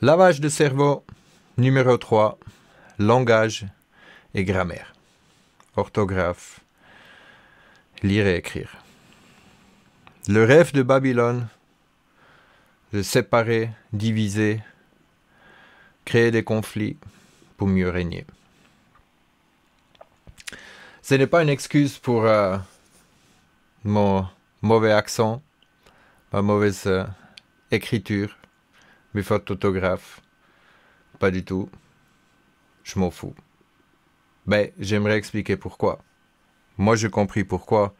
Lavage de cerveau, numéro 3, langage et grammaire. Orthographe, lire et écrire. Le rêve de Babylone, de séparer, diviser, créer des conflits pour mieux régner. Ce n'est pas une excuse pour mon mauvais accent, ma mauvaise écriture, mes fautes d'orthographe. Pas du tout. Je m'en fous. Mais j'aimerais expliquer pourquoi. Moi, j'ai compris pourquoi.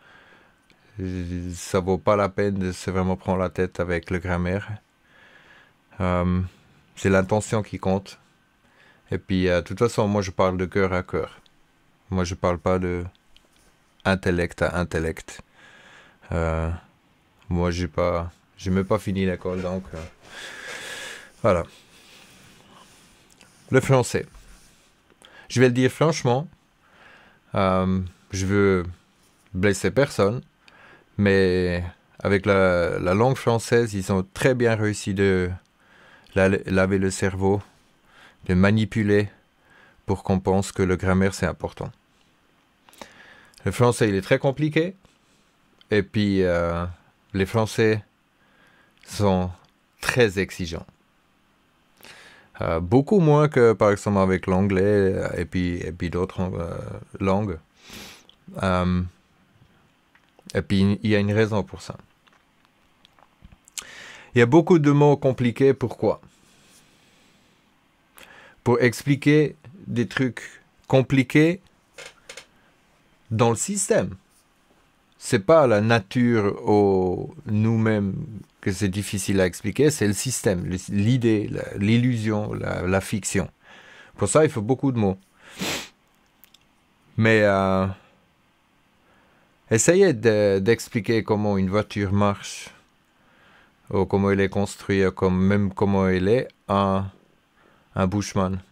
Ça vaut pas la peine de se vraiment prendre la tête avec le grammaire. C'est l'intention qui compte. Et puis, de toute façon, moi, je parle de cœur à cœur. Moi, je parle pas de intellect à intellect. Moi, j'ai même pas fini l'école, donc voilà. Le français. Je vais le dire franchement. Je veux blesser personne, mais avec la langue française, ils ont très bien réussi de laver le cerveau, de manipuler pour qu'on pense que le grammaire c'est important. Le français, il est très compliqué, et puis les Français sont très exigeants. Beaucoup moins que par exemple avec l'anglais et puis d'autres langues. Et puis il y a une raison pour ça. Il y a beaucoup de mots compliqués. Pourquoi? Pour expliquer des trucs compliqués dans le système. C'est pas la nature ou nous-mêmes que c'est difficile à expliquer, c'est le système, l'idée, l'illusion, la fiction. Pour ça, il faut beaucoup de mots. Mais essayez d'expliquer comment une voiture marche, ou comment elle est construite, même comment elle est, à un bushman.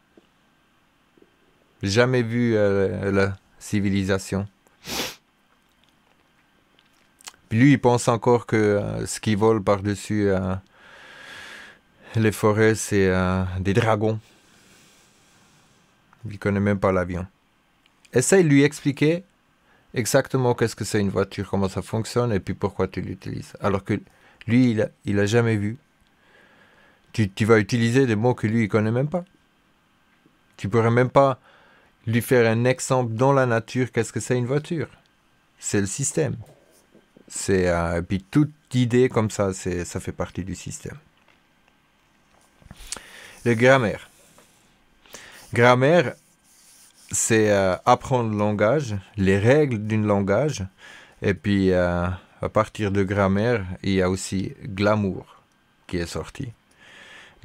Jamais vu la civilisation. Puis lui, il pense encore que ce qui vole par-dessus les forêts, c'est des dragons. Il ne connaît même pas l'avion. Essaye de lui expliquer exactement qu'est-ce que c'est une voiture, comment ça fonctionne et puis pourquoi tu l'utilises. Alors que lui, il a jamais vu. Tu vas utiliser des mots que lui, il connaît même pas. Tu pourrais même pas lui faire un exemple dans la nature, qu'est-ce que c'est une voiture. C'est le système. Et puis toute idée comme ça, ça fait partie du système. Le grammaire. Grammaire, c'est apprendre le langage, les règles d'un langage. Et puis, à partir de grammaire, il y a aussi glamour qui est sorti.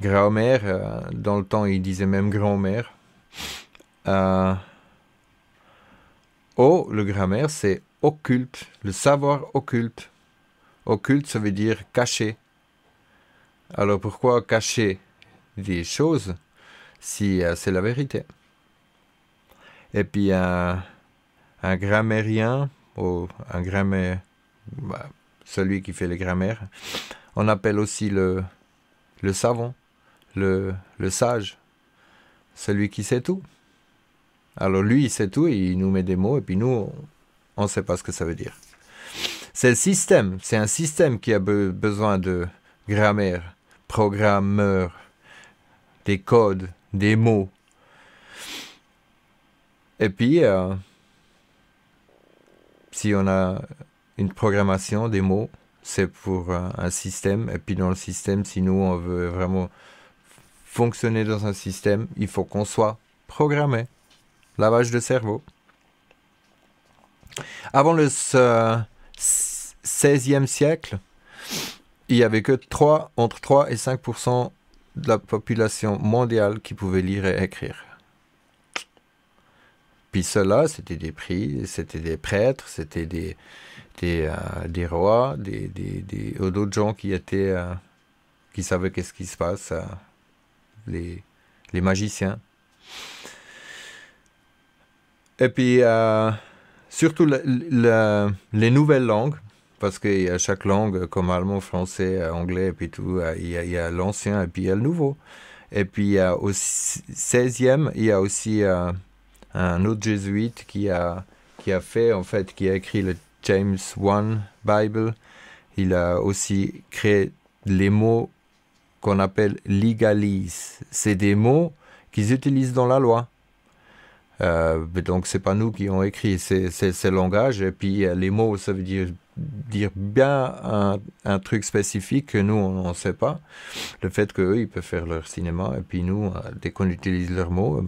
Grammaire, dans le temps, il disait même grand-mère. Le grammaire, c'est occulte, le savoir occulte. Occulte, ça veut dire caché. Alors pourquoi cacher des choses si c'est la vérité? Et puis un grammairien, ou un grammaire, celui qui fait les grammaires, on appelle aussi le savant, le sage, celui qui sait tout. Alors lui, il sait tout, et il nous met des mots, et puis nous, on ne sait pas ce que ça veut dire. C'est le système, c'est un système qui a besoin de grammaire, programmeur, des codes, des mots. Et puis, si on a une programmation, des mots, c'est pour un système. Et puis dans le système, si nous, on veut vraiment fonctionner dans un système, il faut qu'on soit programmé. Lavage de cerveau. Avant le 16e siècle, il n'y avait que entre 3 et 5% de la population mondiale qui pouvait lire et écrire. Puis ceux-là, c'était des prix, c'était des prêtres, c'était des rois, d'autres gens qui savaient qu'est-ce qui se passe, les magiciens. Et puis, surtout les nouvelles langues, parce qu'il y a chaque langue, comme allemand, français, anglais, et puis tout, il y a l'ancien et puis il y a le nouveau. Et puis au 16e, il y a aussi un autre jésuite qui a fait, en fait, qui a écrit le James I Bible. Il a aussi créé les mots qu'on appelle legalese. C'est des mots qu'ils utilisent dans la loi. Donc, c'est pas nous qui ont écrit, c'est le langage. Et puis, les mots, ça veut dire bien un truc spécifique que nous, on ne sait pas. Le fait qu'eux, ils peuvent faire leur cinéma. Et puis, nous, dès qu'on utilise leurs mots,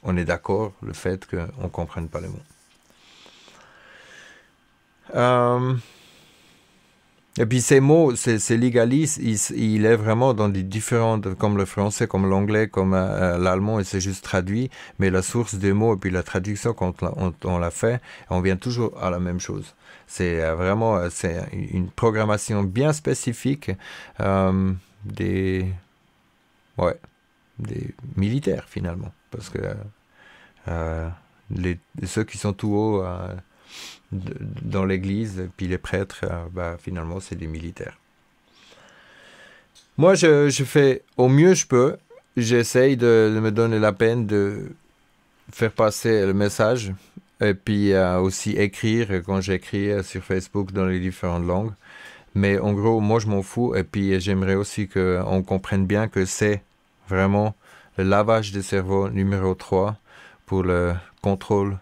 on est d'accord le fait qu'on ne comprenne pas les mots. Et puis ces mots, ces legalistes, il est vraiment dans des différentes, comme le français, comme l'anglais, comme l'allemand, et c'est juste traduit. Mais la source des mots et puis la traduction, quand on l'a fait, on vient toujours à la même chose. C'est vraiment une programmation bien spécifique des militaires finalement. Parce que ceux qui sont tout haut dans l'église, puis les prêtres, finalement, c'est des militaires. Moi, je fais au mieux je peux. J'essaye de me donner la peine de faire passer le message et puis aussi écrire quand j'écris sur Facebook dans les différentes langues. Mais en gros, moi, je m'en fous. Et puis, j'aimerais aussi qu'on comprenne bien que c'est vraiment le lavage des cerveaux numéro 3 pour le contrôle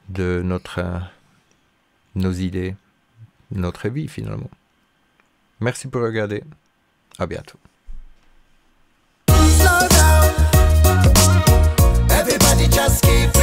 de nos idées, notre vie finalement. Merci pour regarder. À bientôt. Slow down. Everybody just keep